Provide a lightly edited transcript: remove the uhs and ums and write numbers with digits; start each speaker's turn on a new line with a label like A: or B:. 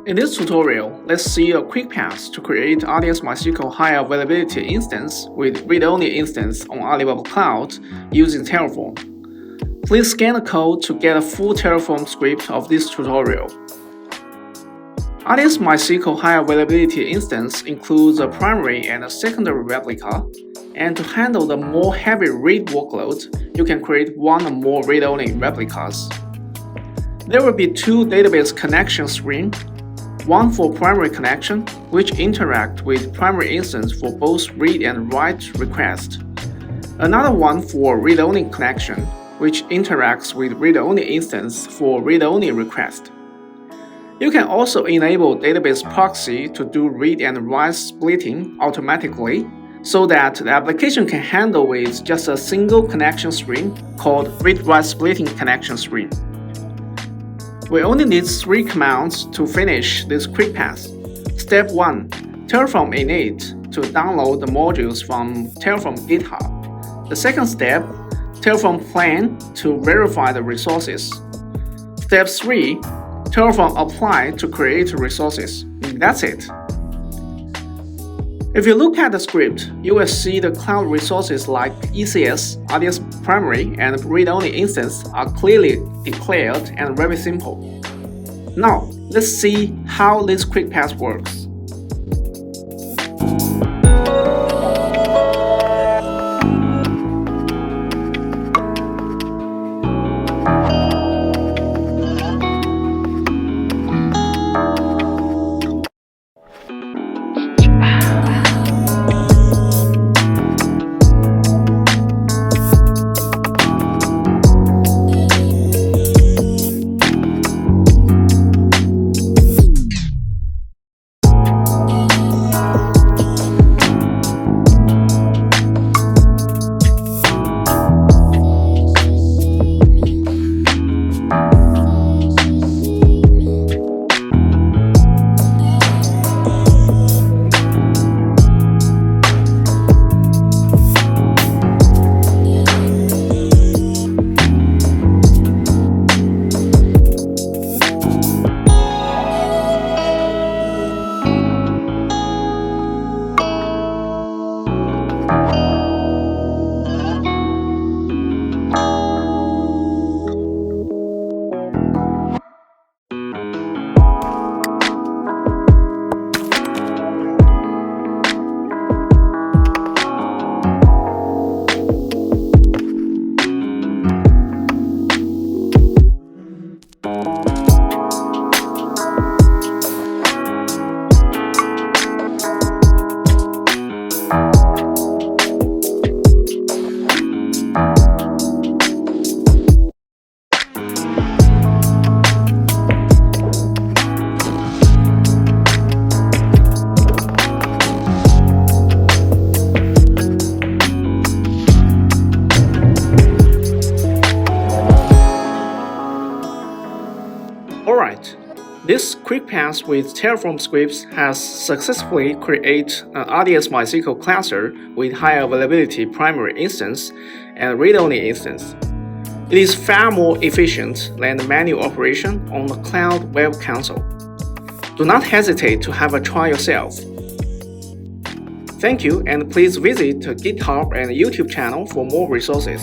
A: In this tutorial, let's see a quick path to create RDS MySQL high availability instance with read-only instance on Alibaba Cloud using Terraform. Please scan the code to get a full Terraform script of this tutorial. RDS MySQL high availability instance includes a primary and a secondary replica, and to handle the more heavy read workload, you can create one or more read-only replicas. There will be two database connection streams, one for primary connection, which interact with primary instance for both read and write requests. Another one for read-only connection, which interacts with read-only instance for read-only request. You can also enable database proxy to do read and write splitting automatically, so that the application can handle with just a single connection stream called read-write splitting connection stream. We only need 3 commands to finish this quick path. Step 1. Terraform init to download the modules from Terraform GitHub. The second step, Terraform plan to verify the resources. Step 3. Terraform apply to create resources. That's it. If you look at the script, you will see the cloud resources like ECS, RDS primary, and read-only instance are clearly declared and very simple. Now, let's see how this quick path works. Alright, this quick path with Terraform scripts has successfully created an RDS MySQL cluster with high availability primary instance and read-only instance. It is far more efficient than the manual operation on the Cloud Web Console. Do not hesitate to have a try yourself. Thank you, and please visit GitHub and YouTube channel for more resources.